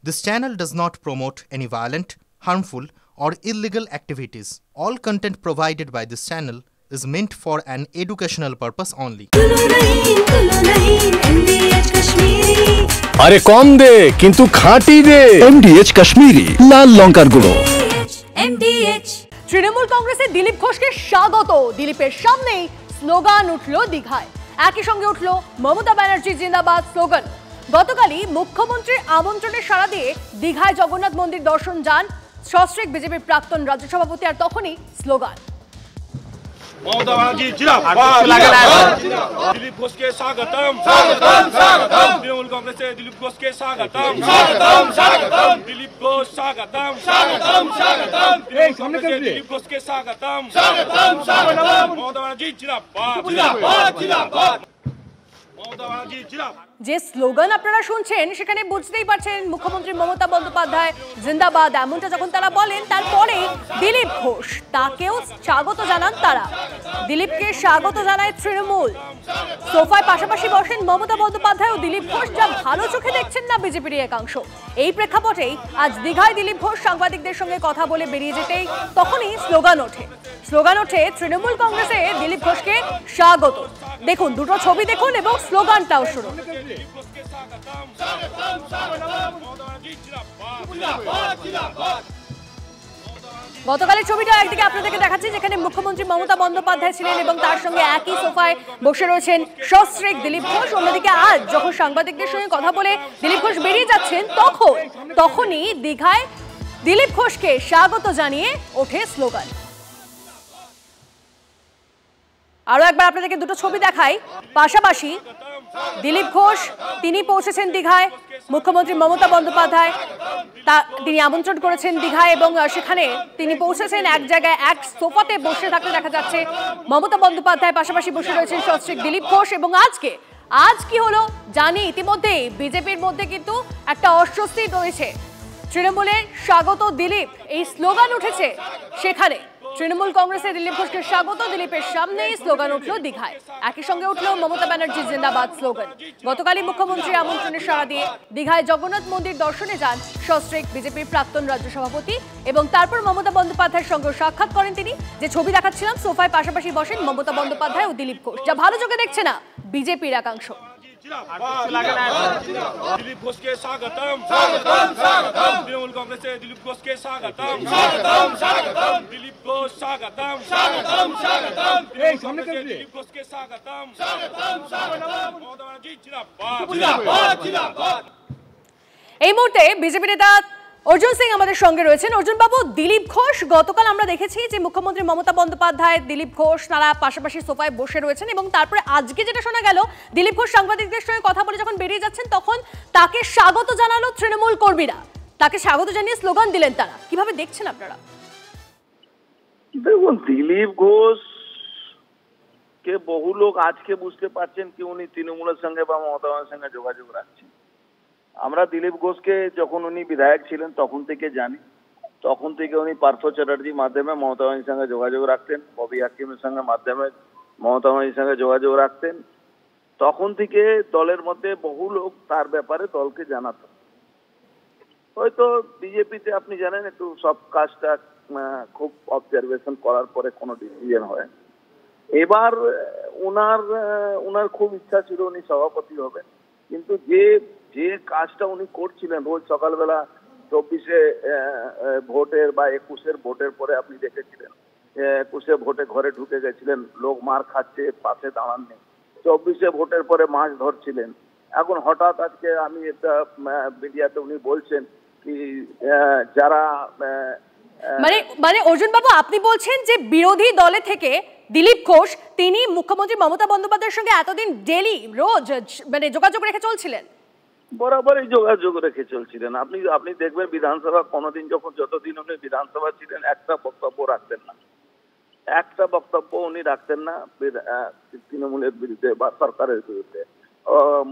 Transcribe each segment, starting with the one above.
This channel does not promote any violent, harmful, or illegal activities. All content provided by this channel is meant for an educational purpose only. আরে কম দে কিন্তু খাঁটি দে MDH Kashmiri লাল লঙ্কার গুঁড়ো MDH. Trinamool কংগ্রেসে দিলীপ ঘোষকে স্বাগত। দিলীপের সামনেই স্লোগান উঠল দীঘায়। একই সঙ্গে উঠল মমতা ব্যানার্জি জিন্দাবাদ স্লোগান। গতকালই মুখ্যমন্ত্রীর আমন্ত্রণে সাড়া দিয়ে দীঘায় জগন্নাথ মন্দির দর্শন যান সস্ত্রীক বিজেপির প্রাক্তন রাজ্য সভাপতি, আর তখনই স্লোগান। ममता बनर्जी दिलीप घोष के स्वागतम तृणमूल कांग्रेस से दिलीप घोष के स्वागतम दिलीप घोष स्वागतम दिलीप घोष के स्वागतम ममता बनर्जी जिंदाबाद যে স্লোগান আপনারা শুনছেন সেখানে বুঝতেই পারছেন মুখ্যমন্ত্রী মমতা বন্দ্যোপাধ্যায় জিন্দাবাদ এমনটা যখন তারা বলেন, তারপরে দিলীপ ঘোষ তাকেও স্বাগত জানান। তারা দিলীপকে স্বাগত জানায় তৃণমূল। সোফায় পাশাপাশি বসেন মমতা বন্দ্যোপাধ্যায় ও দিলীপ ঘোষ, যা ভালো চোখে দেখছেন না বিজেপির একাংশ। এই প্রেক্ষাপটেই আজ দীঘায় দিলীপ ঘোষ সাংবাদিকদের সঙ্গে কথা বলে বেরিয়ে যেতেই তখনই স্লোগান ওঠে তৃণমূল কংগ্রেসে দিলীপ ঘোষকে স্বাগত। দেখুন, দুটো ছবি দেখুন এবং স্লোগানটাও শুনুন। গতকালের ছবিটা একদিকে আপনাদেরকে দেখাচ্ছি, যেখানে মুখ্যমন্ত্রী মমতা বন্দ্যোপাধ্যায় ছিলেন এবং তার সঙ্গে একই সোফায় বসে রয়েছেন সস্ত্রীক দিলীপ ঘোষ। অন্যদিকে আজ যখন সাংবাদিকদের সঙ্গে কথা বলে দিলীপ ঘোষ বেরিয়ে যাচ্ছেন, তখনই দীঘায় দিলীপ ঘোষকে স্বাগত জানিয়ে ওঠে স্লোগান। আরো একবার আপনাদেরকে দুটো ছবি দেখাই। পাশাপাশি দিলীপ ঘোষ তিনি পৌঁছেছেন দীঘায়। মুখ্যমন্ত্রী মমতা বন্দ্যোপাধ্যায় তিনি আমন্ত্রণ করেছেন দীঘায় এবং সেখানে তিনি পৌঁছেছেন এক জায়গায় এক সোফাতে বসে থাকতে দেখা যাচ্ছে মমতা বন্দ্যোপাধ্যায়, পাশাপাশি বসে রয়েছেন সস্ত্রীক দিলীপ ঘোষ। এবং আজ কি হলো জানি, ইতিমধ্যে বিজেপির মধ্যে কিন্তু একটা অস্বস্তি রয়েছে। তৃণমূলের স্বাগত দিলীপ এই স্লোগান উঠেছে, সেখানে তৃণমূল কংগ্রেসে দিলীপ ঘোষকে স্বাগত। দিলীপের সামনেই স্লোগান উঠল দীঘায়। একই সঙ্গে উঠল মমতা ব্যানার্জি জিন্দাবাদ স্লোগান। গতকালই মুখ্যমন্ত্রী আমন্ত্রণে সাড়া দিয়ে দীঘায় জগন্নাথ মন্দির দর্শনে যান সস্ত্রীক বিজেপির প্রাক্তন রাজ্য সভাপতি এবং তারপর মমতা বন্দ্যোপাধ্যায়ের সঙ্গে সাক্ষাৎ করেন তিনি। যে ছবি দেখাচ্ছিলাম, সোফায় পাশাপাশি বসেন মমতা বন্দ্যোপাধ্যায় ও দিলীপ ঘোষ, যা ভালো চোখে দেখছে না বিজেপির একাংশ। दिलीप घोष के स्वागतम तृणमूल कांग्रेस से दिलीप घोष के स्वागतम दिलीप घोष स्वागतम दिलीप घोष के स्वागतम ममता बनर्जी जिंदाबाद। এই মুহূর্তে বিজেপি নেতা অর্জুন সিং আমাদের সঙ্গে রয়েছেন। অর্জুন বাবু, দিলীপ ঘোষ গতকাল আমরা দেখেছি যে মুখ্যমন্ত্রী মমতা বন্দ্যোপাধ্যায়, দিলীপ ঘোষ তারা পাশাপাশি সোফায় বসে রয়েছেন এবং তারপরে আজকে যেটা শোনা গেল, দিলীপ ঘোষ সাংবাদিকদের সঙ্গে কথা বলে যখন বেরিয়ে যাচ্ছেন তখন তাকে স্বাগত জানালো তৃণমূল কর্মীরা, তাকে স্বাগত জানিয়ে স্লোগান দিলেন তারা। কিভাবে দেখছেন আপনারা? দেখুন, দিলীপ ঘোষ কে বহু লোক আজকে বুঝতে পারছেন কি উনি তৃণমূলের সঙ্গে বা মমতা ব্যানার্জির সঙ্গে যোগাযোগ রাখছেন। আমরা দিলীপ ঘোষকে যখন উনি বিধায়ক ছিলেন তখন থেকে জানি, তখন থেকে উনি পার্থ চ্যাটার্জির মাধ্যমে মমতা ব্যানার্জির সঙ্গে যোগাযোগ রাখতেন, ববি হাকিমের সঙ্গে মাধ্যমে মমতা ব্যানার্জির সঙ্গে যোগাযোগ রাখতেন। তখন থেকে দলের মধ্যে বহু লোক তার ব্যাপারে দলকে জানাতো। হয়তো বিজেপিতে আপনি জানেন একটু সব কাজটা খুব অবজারভেশন করার পরে কোনো ডিসিশন হয়। এবার ওনার খুব ইচ্ছা ছিল উনি সভাপতি হবেন, কিন্তু যে কাজটা উনি করছিলেন রোজ সকালবেলা 24-এ ভোটের বা 21-এর ভোটের পরে আপনি দেখেছিলেন 21-এ ভোটে ঘরে ঢুকে গেছিলেন, লোক মার খাচ্ছে, পাশে দাঁড়াননি। 24-এ ভোটের পরে মাছ ধরছিলেন। এখন হঠাৎ আজকে আমি একটা মিডিয়াতে উনি বলছেন কি যারা মানে অর্জুন বাবু, আপনি বলছেন যে বিরোধী দলে থেকে দিলীপ ঘোষ তিনি মুখ্যমন্ত্রী মমতা বন্দ্যোপাধ্যায়ের সঙ্গে এতদিন ডেলি রোজ মানে যোগাযোগ রেখে চলছিলেন, বরাবরই যোগাযোগ রেখে চলছিলেন। আপনি দেখবেন বিধানসভা কোনোদিন যতদিন উনি বিধানসভা ছিলেন একটা বক্তব্য রাখতেন না তৃণমূলের বিরুদ্ধে বা সরকারের বিরুদ্ধে।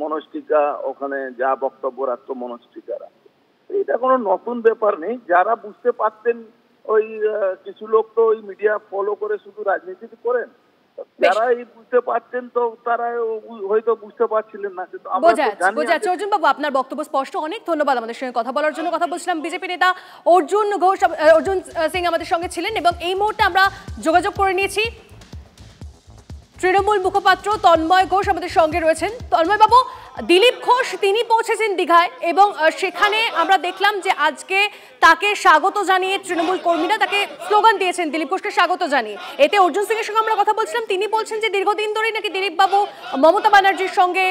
মনস্টিকা ওখানে যা বক্তব্য রাখতো মনস্টিকা রাখতো। এটা কোনো নতুন ব্যাপার নেই। যারা বুঝতে পারতেন, ওই কিছু লোক তো ওই মিডিয়া ফলো করে শুধু রাজনীতি করেন, যারা এই বুঝতে পারছেন তো তারা হয়তো বুঝতে পারছিলেন না, কিন্তু আমরা বোঝা যাচ্ছে। অর্জুন বাবু, আপনার বক্তব্য স্পষ্ট, অনেক ধন্যবাদ আমাদের সঙ্গে কথা বলার জন্য। কথা বলছিলাম বিজেপি নেতা অর্জুন সিং আমাদের সঙ্গে ছিলেন, এবং এই মুহূর্তে আমরা যোগাযোগ করে নিয়েছি তৃণমূল মুখপাত্র তন্ময় ঘোষ আমাদের সঙ্গে রয়েছেন। তন্ময় বাবু, দিলীপ ঘোষ তিনি পৌঁছেছেন দীঘায়, এবং সেখানে আমরা দেখলাম যে আজকে তাকে স্বাগত জানিয়ে তৃণমূল কর্মীরা তাকে স্লোগান দিয়েছেন দিলীপ ঘোষকে স্বাগত জানিয়ে। এতে অর্জুন সিং এর সঙ্গে আমরা কথা বলছিলাম, তিনি বলছেন যে দীর্ঘদিন ধরেই নাকি দিলীপ বাবু মমতা ব্যানার্জির সঙ্গে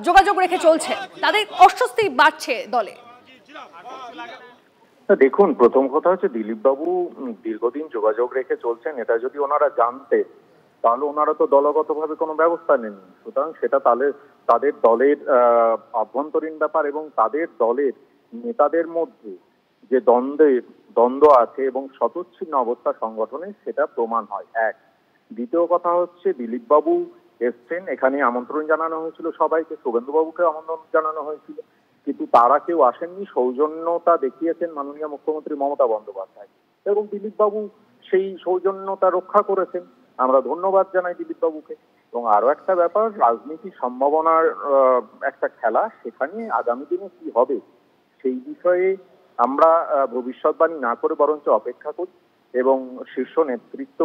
যোগাযোগ রেখে চলছে, তাদের অস্বস্তি বাড়ছে দলে। দেখুন, প্রথম কথা হচ্ছে দিলীপ বাবু দীর্ঘদিন যোগাযোগ রেখে চলছেন, এটা যদি ওনারা জানতেন তাহলে ওনারা তো দলগতভাবে কোনো ব্যবস্থা নেন। সুতরাং সেটা তাদের দলের আভ্যন্তরীণ ব্যাপার, এবং তাদের দলের নেতাদের মধ্যে যে দ্বন্দ্ব আছে এবং স্বতচ্ছিন্ন অবস্থা সংগঠনে, সেটা প্রমাণ হয়। এক, দ্বিতীয় কথা হচ্ছে দিলীপ বাবু এসছেন, এখানে আমন্ত্রণ জানানো হয়েছিল সবাইকে, শুভেন্দুবাবুকে আমন্ত্রণ জানানো হয়েছিল, কিন্তু তারা কেউ আসেননি। সৌজন্যতা দেখিয়েছেন মাননীয় মুখ্যমন্ত্রী মমতা বন্দ্যোপাধ্যায়, এবং দিলীপ বাবু সেই সৌজন্যতা রক্ষা করেছেন। আমরা ধন্যবাদ জানাই দিলীপ বাবুকে। এবং আরো একটা ব্যাপার, রাজনীতির সম্ভাবনার একটা খেলা, সেখানে আগামী দিনে কি হবে সেই বিষয়ে আমরা ভবিষ্যৎবাণী না করে বরঞ্চ অপেক্ষা করি, এবং শীর্ষ নেতৃত্ব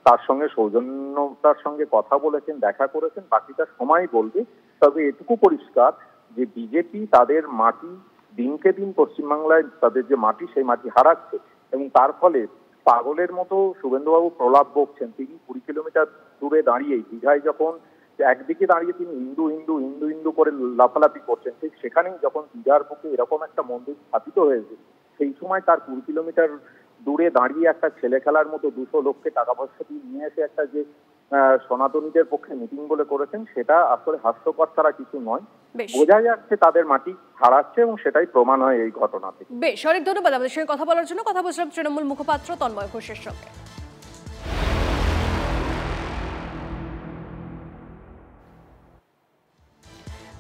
তার সঙ্গে সৌজন্যতার সঙ্গে কথা বলেছেন, দেখা করেছেন, বাকিটা সময় বলবে। তবে এটুকু পরিষ্কার যে বিজেপি তাদের মাটি দিনকে দিন পশ্চিমবাংলায় তাদের যে মাটি, সেই মাটি হারাচ্ছে, এবং তার ফলে পাগলের মতো শুভেন্দুবাবু প্রলাপ বকছেন। তিনি 20 কিলোমিটার দূরে দাঁড়িয়ে দীঘায় যখন একদিকে দাঁড়িয়ে তিনি হিন্দু হিন্দু হিন্দু হিন্দু করে লাফালাফি করছেন, ঠিক সেখানেই যখন দীঘার বুকে এরকম একটা মন্দির স্থাপিত হয়েছে, সেই সময় তার 20 কিলোমিটার দূরে দাঁড়িয়ে একটা ছেলে খেলার মতো 200 লোককে টাকা পয়সা দিয়ে নিয়ে এসে একটা যে সনাতনীদের পক্ষে মিটিং বলে করেছেন, সেটা আসলে হাস্যকর ছাড়া কিছু নয়। বোঝা যাচ্ছে তাদের মাটি হারাচ্ছে, এবং সেটাই প্রমাণ হয় এই ঘটনাতে। বেশ, অনেক ধন্যবাদ আমাদের সঙ্গে কথা বলার জন্য। কথা বলছিলাম তৃণমূল মুখপাত্র তন্ময় ঘোষের সঙ্গে।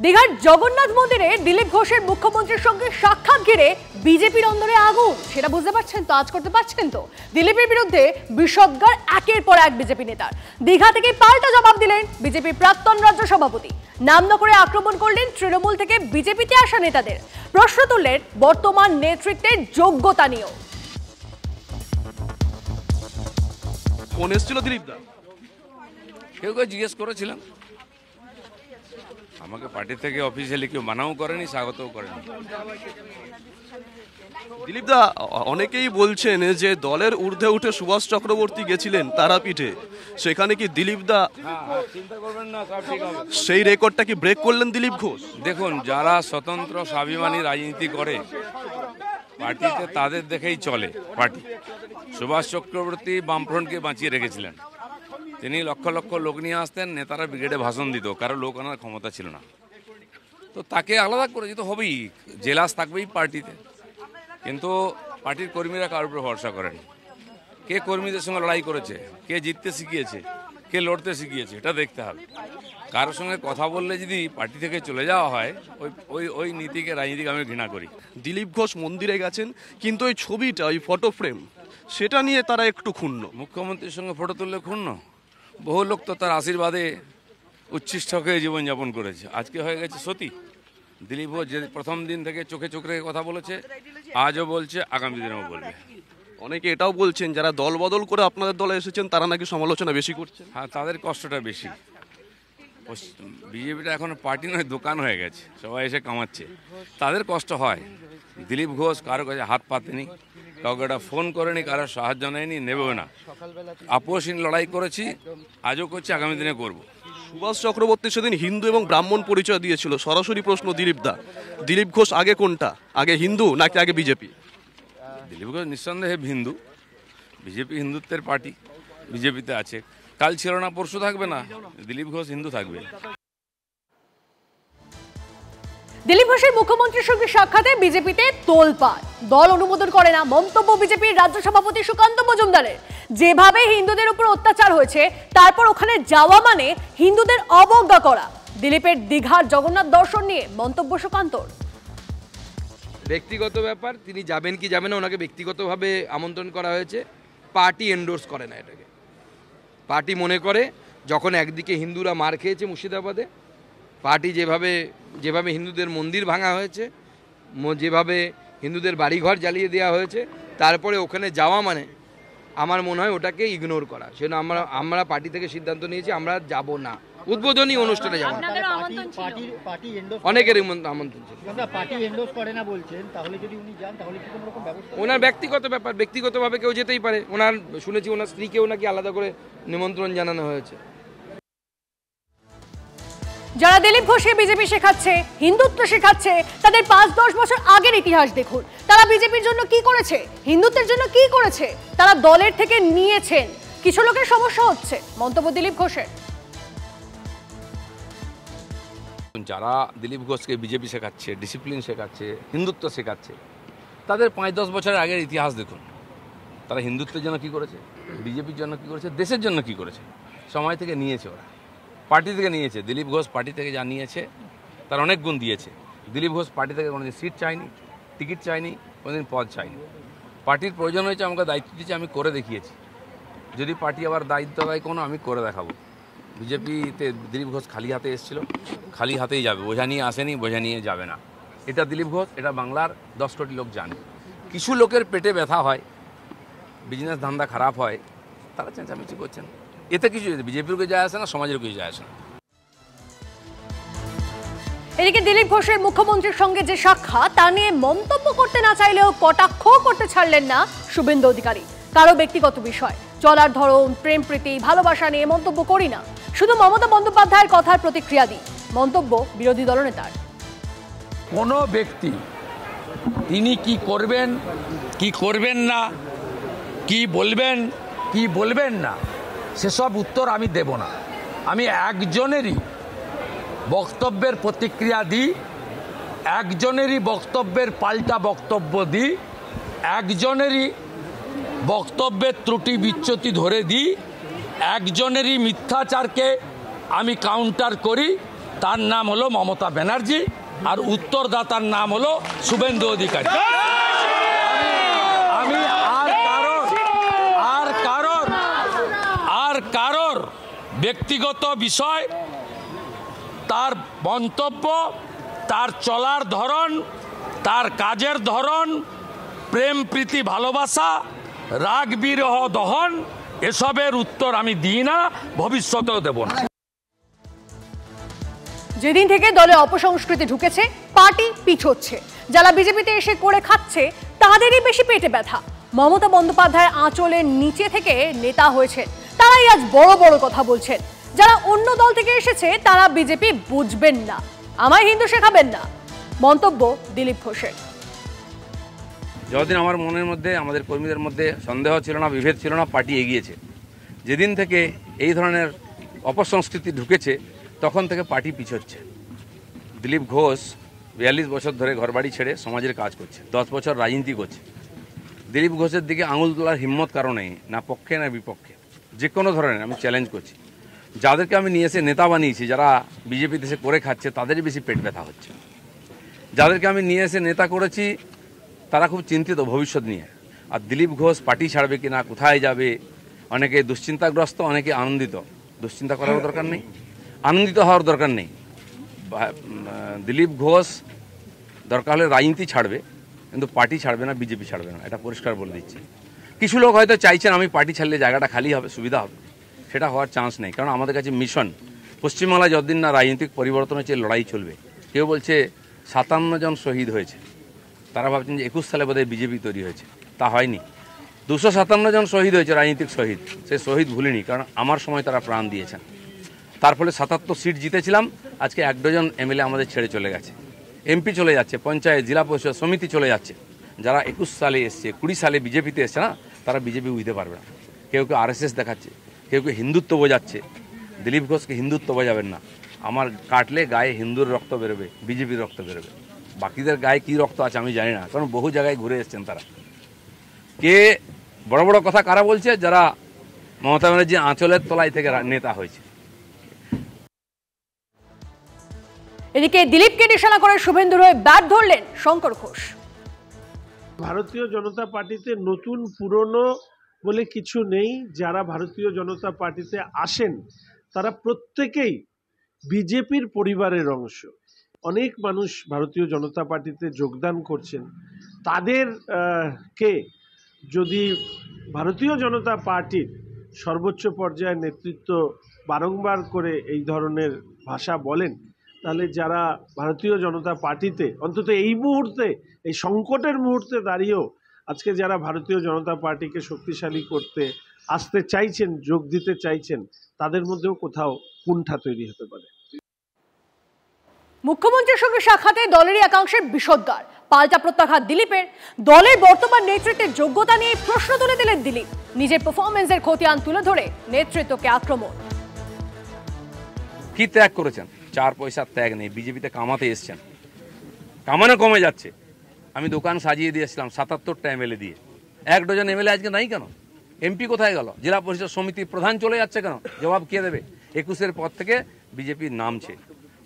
দীঘার জগন্নাথ মন্দিরে দিলীপ ঘোষের মুখ্যমন্ত্রীর সঙ্গে সাক্ষাৎ ঘিরে বিজেপির অন্দরে আগুন, সেটা বুঝতে পারছেন তো, আজ করতে পারছেন তো। দিলীপের বিরুদ্ধে বিষোদ্গার একের পর এক বিজেপি নেতার। দীঘা থেকে পাল্টা জবাব দিলেন বিজেপির প্রাক্তন রাজ্য সভাপতি, নাম না করে আক্রমণ করলেন তৃণমূল থেকে বিজেপিতে আসা নেতাদের, প্রশ্ন তুললেন বর্তমান নেতৃত্বের যোগ্যতা নিয়েও। ফোন এসেছিল দিলীপ দা, কেউ জিজ্ঞেস করেছিলাম, আমাকে পার্টি থেকে অফিসিয়ালি কেউ মানাও করেনি, স্বাগতও করেনি। দিলীপ দা, অনেকেই বলছেন যে দলের ঊর্ধ্বে উঠে সুভাষ চক্রবর্তী গেছিলেন তারাপীঠে, সেখানে কি দিলীপ দা চিন্তা করবেন না, সব ঠিক হবে। সেই রেকর্ডটা কি ব্রেক করলেন দিলীপ ঘোষ? দেখুন, যারা স্বতন্ত্র স্বাভিমানী রাজনীতি করে পার্টিতে, তাদের দেখেই চলে পার্টি। সুভাষ চক্রবর্তী বামফ্রন্টকে বাঁচিয়ে রেখেছিলেন, তিনি লক্ষ লক্ষ লোক নিয়ে আসতেন, নেতারা ব্রিগেডে ভাষণ দিত, কারো লোক আনার ক্ষমতা ছিল না, তো তাকে আলাদা করে দিতে হবেই, জেলাস থাকবেই পার্টিতে। কিন্তু পার্টির কর্মীরা কারোর উপর ভরসা করেনি। কে কর্মীদের সঙ্গে লড়াই করেছে, কে জিততে শিখিয়েছে, কে লড়তে শিখিয়েছে, এটা দেখতে হবে। কারোর সঙ্গে কথা বললে যদি পার্টি থেকে চলে যাওয়া হয়, ওই নীতিকে রাজনীতিকে আমি ঘৃণা করি। দিলীপ ঘোষ মন্দিরে গেছেন, কিন্তু ওই ছবিটা, ওই ফটো ফ্রেম, সেটা নিয়ে তারা একটু ক্ষুণ্ণ। মুখ্যমন্ত্রীর সঙ্গে ফটো তুললে ক্ষুণ্ণ? বহু লোক তো তার আশীর্বাদে উচ্ছিষ্ট হয়ে জীবনযাপন করেছে, আজকে হয়ে গেছে সতী। দিলীপ ঘোষ যে প্রথম দিন থেকে চোখে চোখ রেখে কথা বলেছে, আজও বলছে, আগামী দিনেও বলবে। অনেকে এটাও বলছেন যারা দল বদল করে আপনাদের দলে এসেছেন তারা নাকি সমালোচনা বেশি করছেন। হ্যাঁ, তাদের কষ্টটা বেশি। বিজেপিটা এখন পার্টি নয়, দোকান হয়ে গেছে, সবাই এসে কামাচ্ছে, তাদের কষ্ট হয়। দিলীপ ঘোষ কারো কাছে হাত পাতেনি, কাউকে একটা ফোন করেনি, কারো সাহায্য নেয়নি, নেবেও না। আপোষহীন লড়াই করেছি, আজও করছি, আগামী দিনে করব। সুভাষ চক্রবর্তী সেদিন হিন্দু এবং ব্রাহ্মণ পরিচয় দিয়েছিল। সরাসরি প্রশ্ন দিলীপ দা, দিলীপ ঘোষ আগে কোনটা, আগে হিন্দু নাকি আগে বিজেপি? দিলীপ ঘোষ নিঃসন্দেহে হিন্দু, বিজেপি হিন্দুত্বের পার্টি, বিজেপিতে আছে, কাল ছিল না, পরশু থাকবে না, দিলীপ ঘোষ হিন্দু থাকবে। দিলীপ ঘোষের মুখ্যমন্ত্রীর সঙ্গে সাক্ষাতে বিজেপিতে তোলপাড়, দল অনুমোদন করে না মন্তব্য বিজেপির রাজ্য সভাপতি সুকান্ত মজুমদারের। যেভাবে হিন্দুদের উপর অত্যাচার হয়েছে, তারপর ওখানে যাওয়া মানে হিন্দুদের অবজ্ঞা করা। দিলীপের দীঘার জগন্নাথ দর্শন নিয়ে মন্তব্য সুকান্তর। ব্যক্তিগত ব্যাপার, তিনি যাবেন কি যাবেন না, ওনাকে ব্যক্তিগতভাবে আমন্ত্রণ করা হয়েছে, পার্টি এন্ডোর্স করে না এটাকে। পার্টি মনে করে যখন একদিকে হিন্দুরা মার খেয়েছে মুর্শিদাবাদে, পার্টি যেভাবে হিন্দুদের মন্দির ভাঙা হয়েছে, যেভাবে হিন্দুদের বাড়িঘর জ্বালিয়ে দেওয়া হয়েছে, তারপরে ওখানে যাওয়া মানে আমার মনে হয় ওটাকে ইগনোর করা। সেজন্য আমরা পার্টি থেকে সিদ্ধান্ত নিয়েছি আমরা যাব না, উদ্বোধনী অনুষ্ঠানে যাব। অনেকের আমন্ত্রণ ছিল। ওনার ব্যক্তিগত ব্যাপার, ব্যক্তিগতভাবে কেউ যেতেই পারে। শুনেছি ওনার স্ত্রীকেও নাকি আলাদা করে নিমন্ত্রণ জানানো হয়েছে। যারা দিলীপ ঘোষকে বিজেপি শেখাচ্ছে, হিন্দুত্ব শেখাচ্ছে, তাদের 5-10 বছর আগের ইতিহাস দেখুন। তারা বিজেপির জন্য কি করেছে, হিন্দুত্বের জন্য কি করেছে, তারা দলের থেকে নিয়েছেন। কিছু লোকের সমস্যা হচ্ছে, মন্তব্য দিলীপ ঘোষের। যারা দিলীপ ঘোষকে বিজেপি শেখাচ্ছে, ডিসিপ্লিন শেখাচ্ছে, হিন্দুত্ব শেখাচ্ছে, তাদের 5-10 বছরের আগের ইতিহাস দেখুন। তারা হিন্দুত্বের জন্য কি করেছে, বিজেপির জন্য কি করেছে, দেশের জন্য কি করেছে। সময় থেকে নিয়েছে, ওরা পার্টি থেকে নিয়েছে। দিলীপ ঘোষ পার্টি থেকে যা নিয়েছে তার অনেক গুণ দিয়েছে। দিলীপ ঘোষ পার্টি থেকে কোনোদিন সিট চায়নি, টিকিট চায়নি, কোনোদিন পদ চায়নি। পার্টির প্রয়োজন হয়েছে, আমাকে দায়িত্ব দিয়েছে, আমি করে দেখিয়েছি। যদি পার্টি আবার দায়িত্ব দেয় কোনো, আমি করে দেখাবো। বিজেপিতে দিলীপ ঘোষ খালি হাতে এসেছিল, খালি হাতেই যাবে। বোঝা নিয়ে আসেনি, বোঝা নিয়ে যাবে না। এটা দিলীপ ঘোষ, এটা বাংলার 10 কোটি লোক জানে। কিছু লোকের পেটে ব্যথা হয়, বিজনেস ধান্দা খারাপ হয়, তারা চেঁচামেচি করছেন। এতে কিছু বিজেপির যায় আসে না, সমাজের কিছু যায় আসে না। এদিকে দিলীপ ঘোষের মুখ্যমন্ত্রীর সঙ্গে যে সাক্ষাৎ, তা নিয়ে মন্তব্য করতে না চাইলেও কটাক্ষ করতে ছাড়লেন না শুভেন্দু অধিকারী। কারো ব্যক্তিগত বিষয়, চলার ধরন, প্রেম প্রীতি, ভালোবাসা নিয়ে মন্তব্য করি না, শুধু মমতা বন্দ্যোপাধ্যায়ের কথার প্রতিক্রিয়া দিই, মন্তব্য বিরোধী দলনেতার। কোনো ব্যক্তি তিনি কি করবেন, কি করবেন না, কি বলবেন, কি বলবেন না, সেসব উত্তর আমি দেব না। আমি একজনেরই বক্তব্যের প্রতিক্রিয়া দিই, একজনেরই বক্তব্যের পাল্টা বক্তব্য দিই, একজনেরই বক্তব্যের ত্রুটি বিচ্যুতি ধরে দিই, একজনেরই মিথ্যাচারকে আমি কাউন্টার করি। তার নাম হলো মমতা ব্যানার্জি, আর উত্তরদাতার নাম হলো শুভেন্দু অধিকারী। আমি আর কারোর ব্যক্তিগত বিষয়, তার মন্তব্য, তার চলার ধরন, তার কাজের ধরন, প্রেম প্রীতি ভালোবাসা, রাগ বিরহ দহন, এসবের উত্তর আমি দিই না, ভবিষ্যতেও দেব না। যেদিন থেকে দলে অপসংস্কৃতি ঢুকেছে, পার্টি পিছোচ্ছে। যারা বিজেপিতে এসে করে খাচ্ছে, তাদেরই বেশি পেটে ব্যথা। মমতা বন্দ্যোপাধ্যায়ের আঁচলের নিচে থেকে নেতা হয়েছেন, তারাই আজ বড় বড় কথা বলছেন। যারা অন্য দল থেকে এসেছে, তারা বিজেপি বুঝবেন না, আমায় হিন্দু শেখাবেন না, মন্তব্য দিলীপ ঘোষের। যতদিন আমার মনের মধ্যে, আমাদের কর্মীদের মধ্যে সন্দেহ ছিল না, বিভেদ ছিল না, পার্টি এগিয়েছে। যেদিন থেকে এই ধরনের অপসংস্কৃতি ঢুকেছে, তখন থেকে পার্টি পিছোচ্ছে। দিলীপ ঘোষ 42 বছর ধরে ঘরবাড়ি ছেড়ে সমাজের কাজ করছে, 10 বছর রাজনীতি করছে। দিলীপ ঘোষের দিকে আঙুল তোলার হিম্মত কারণে, না পক্ষে না বিপক্ষে, যে কোনো ধরনের আমি চ্যালেঞ্জ করছি। যাদেরকে আমি নিয়ে এসে নেতা বানিয়েছি, যারা বিজেপি দেশে করে খাচ্ছে, তাদেরই বেশি পেট ব্যথা হচ্ছে। যাদেরকে আমি নিয়ে এসে নেতা করেছি, তারা খুব চিন্তিত ভবিষ্যৎ নিয়ে। আর দিলীপ ঘোষ পার্টি ছাড়বে কিনা, কোথায় যাবে, অনেকে দুশ্চিন্তাগ্রস্ত, অনেকে আনন্দিত। দুশ্চিন্তা করার দরকার নেই, আনন্দিত হওয়ার দরকার নেই। দিলীপ ঘোষ দরকার হলে রাজনীতি ছাড়বে, কিন্তু পার্টি ছাড়বে না, বিজেপি ছাড়বে না, এটা পরিষ্কার বলে দিচ্ছি। কিছু লোক হয়তো চাইছেন আমি পার্টি ছাড়লে জায়গাটা খালি হবে, সুবিধা হবে। সেটা হওয়ার চান্স নেই, কারণ আমাদের কাছে মিশন। পশ্চিমবাংলায় যতদিন না রাজনৈতিক পরিবর্তন হচ্ছে, লড়াই চলবে। কেউ বলছে 57 জন শহীদ হয়েছে, তারা ভাবছেন যে 21 সালে বোধহয় বিজেপি তৈরি হয়েছে। তা হয়নি। 257 জন শহীদ হয়েছে, রাজনৈতিক শহীদ। সেই শহীদ ভুলিনি, কারণ আমার সময় তারা প্রাণ দিয়েছেন। তার ফলে 77 সিট জিতেছিলাম। আজকে 1 ডজন এমএলএ আমাদের ছেড়ে চলে গেছে, এমপি চলে যাচ্ছে, পঞ্চায়েত, জেলা পরিষদ সমিতি চলে যাচ্ছে। যারা 21 সালে এসছে, 20 সালে বিজেপিতে এসছে না, তারা বিজেপি বুঝতে পারবে না। কেউ কেউ আরএসএস দেখাচ্ছে, কেউ কেউ হিন্দুত্ব বোঝাচ্ছে। দিলীপ ঘোষকে হিন্দুত্ব বোঝাবেন না। আমার কাটলে গায়ে হিন্দুর রক্ত বেরোবে, বিজেপির রক্ত বেরোবে। বাকিদের গায়ে কী রক্ত আছে আমি জানি না, কারণ বহু জায়গায় ঘুরে এসছেন তারা। কে বড় বড় কথা কারা বলছে? যারা মমতা ব্যানার্জি আঁচলের তলায় থেকে নেতা হয়েছে। এদিকে দিলীপকে নিশানা করে শুভেন্দুর হয়ে ব্যাট ধরলেন শঙ্কর ঘোষ। ভারতীয় জনতা পার্টিতে নতুন পুরনো বলে কিছু নেই। যারা ভারতীয় জনতা পার্টিতে আসেন তারা প্রত্যেকেই বিজেপির পরিবারের অংশ। অনেক মানুষ ভারতীয় জনতা পার্টিতে যোগদান করছেন, তাদের কে যদি ভারতীয় জনতা পার্টির সর্বোচ্চ পর্যায়ের নেতৃত্ব বারংবার করে এই ধরনের ভাষা বলেন, তাহলে যারা ভারতীয় জনতা পার্টিতে অন্তত এই মুহূর্তে, এই সংকটের মুহূর্তে দাঁড়িয়েও আজকে যারা ভারতীয় জনতা পার্টিকে শক্তিশালী করতে আসতে চাইছেন, যোগ দিতে চাইছেন, তাদের মধ্যেও কোথাও কুণ্ঠা তৈরি হতে পারে। মুখ্যমন্ত্রীর সঙ্গে সাক্ষাতে দলেরই একাংশের বিষোদ্গার, পাল্টা প্রত্যাঘাত দিলীপের। দলের বর্তমান নেতৃত্বের যোগ্যতা নিয়ে প্রশ্ন তুলে দিলেন দিলীপ। নিজের পারফরমেন্সের খতিয়ান তুলে ধরে নেতৃত্বকে আক্রমণ। কি ত্যাগ করেছেন? 4 পয়সার ত্যাগ নেই। বিজেপিতে কামাতে এসছেন, কামানো কমে যাচ্ছে। আমি দোকান সাজিয়ে দিয়েছিলাম 77টা এমএলএ দিয়ে, 1 ডজন এমএলএ আজকে নাই কেন? এমপি কোথায় গেল? জেলা পরিষদ সমিতির প্রধান চলে যাচ্ছে কেন? জবাব কে দেবে? 21-এর পর থেকে বিজেপি নামছে।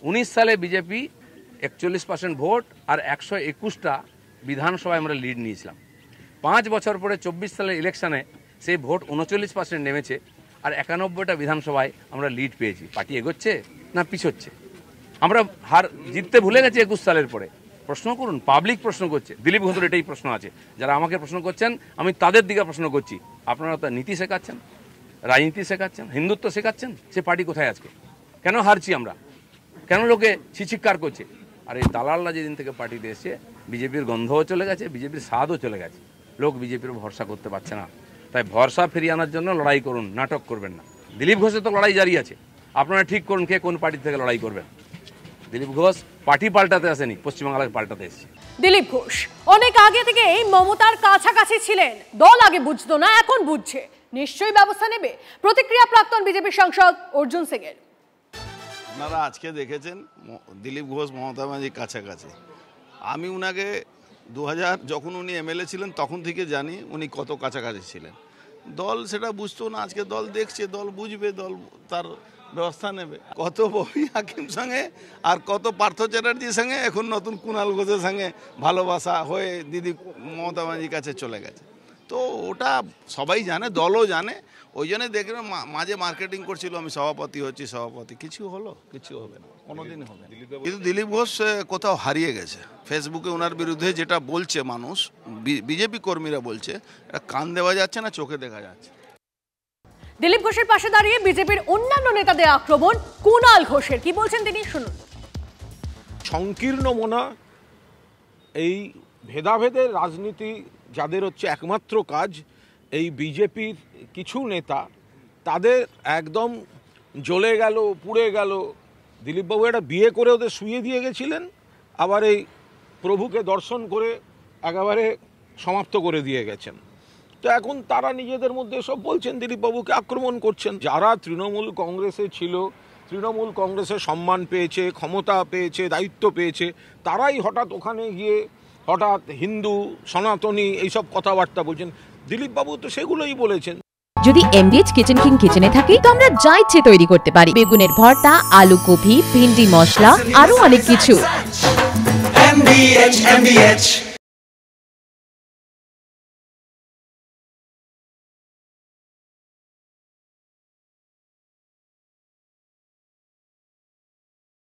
19 সালে বিজেপি 41% ভোট আর 121টা বিধানসভায় আমরা লিড নিয়েছিলাম। 5 বছর পরে 24 সালের ইলেকশনে সেই ভোট 39% নেমেছে আর 91টা বিধানসভায় আমরা লিড পেয়েছি। পার্টি এগোচ্ছে না পিছোচ্ছে? আমরা হার জিততে ভুলে গেছি 21 সালের পরে। প্রশ্ন করুন, পাবলিক প্রশ্ন করছে। দিলীপ ঘোষের এটাই প্রশ্ন আছে। যারা আমাকে প্রশ্ন করছেন, আমি তাদের দিকে প্রশ্ন করছি। আপনারা তো নীতি শেখাচ্ছেন, রাজনীতি শেখাচ্ছেন, হিন্দুত্ব শেখাচ্ছেন, সে পার্টি কোথায় আজকে? কেন হারছি আমরা? কেন লোকে ছিচিৎকার করছে? আর এই দালালরা যেদিন থেকে পার্টিতে এসে বিজেপির গন্ধও চলে গেছে, বিজেপির স্বাদও চলে গেছে। লোক বিজেপির ভরসা করতে পারছে না। তাই ভরসা ফিরিয়ে আনার জন্য লড়াই করুন, নাটক করবেন না। দিলীপ ঘোষের তো লড়াই জারি আছে। আপনারা ঠিক করুন কে কোন পার্টি থেকে লড়াই করবেন। দিলীপ ঘোষ পার্টি পাল্টাতে আসেনি, পশ্চিমবাংলাকে পাল্টাতে এসেছে। দিলীপ ঘোষ অনেক আগে থেকে এই মমতার কাছাকাছি ছিলেন। দল আগে বুঝতো না, এখন বুঝছে, নিশ্চয়ই ব্যবস্থা নেবে। প্রতিক্রিয়া প্রাক্তন বিজেপি সাংসদ অর্জুন সিং এর। আপনারা আজকে দেখেছেন দিলীপ ঘোষ মমতা ব্যানার্জির কাছাকাছি। আমি উনাকে 2000 যখন উনি এমএলএ ছিলেন তখন থেকে জানি উনি কত কাছাকাছি ছিলেন। দল সেটা বুঝতো না, আজকে দল দেখছে, দল বুঝবে, দল তার ব্যবস্থা নেবে। কত ববি হাকিম সঙ্গে আর কত পার্থ চ্যাটার্জির সঙ্গে, এখন নতুন কুণাল ঘোষের সঙ্গে ভালোবাসা হয়ে দিদি মমতা ব্যানার্জির কাছে চলে গেছে। তো ওটা সবাই জানে, দলও জানে। ওই জন্য দেখবেন মাঝে মার্কেটিং করছিল আমি সভাপতি হচ্ছি, সভাপতি। কিছু হলো? কিছু হবে না, কোনোদিনই হবে না। কিন্তু দিলীপ ঘোষ কোথাও হারিয়ে গেছে। ফেসবুকে ওনার বিরুদ্ধে যেটা বলছে মানুষ, বিজেপি কর্মীরা বলছে, এটা কান দেওয়া যাচ্ছে না, চোখে দেখা যাচ্ছে। দিলীপ ঘোষের পাশে দাঁড়িয়ে বিজেপির অন্যান্য নেতাদের আক্রমণ কুণাল ঘোষের। কি বলছেন তিনি, শুনুন। সংকীর্ণ মনা এই ভেদাভেদের রাজনীতি যাদের হচ্ছে একমাত্র কাজ, এই বিজেপির কিছু নেতা তাদের একদম জ্বলে গেল, পুড়ে গেল। দিলীপবাবু একটা বিয়ে করে ওদের শুয়ে দিয়ে গেছিলেন, আবার এই প্রভুকে দর্শন করে একেবারে সমাপ্ত করে দিয়ে গেছেন। তো এখন তারা নিজেদের মধ্যে সব বলছেন, দিলীপবাবুকে আক্রমণ করছেন। যারা তৃণমূল কংগ্রেসে ছিল, তৃণমূল কংগ্রেসের সম্মান পেয়েছে, ক্ষমতা পেয়েছে, দায়িত্ব পেয়েছে, তারাই হঠাৎ ওখানে গিয়ে হঠাৎ হিন্দু, সনাতনী এইসব কথাবার্তা বলছেন। দিলীপবাবু তো সেগুলোই বলেছেন। যদি এমডিএচ কিচেন কিং কিচেনে থাকি তো আমরা যা ইচ্ছে তৈরি করতে পারি। বেগুনের ভর্তা, আলু কপি, ভিন্ডি মশলা, আরো অনেক কিছু।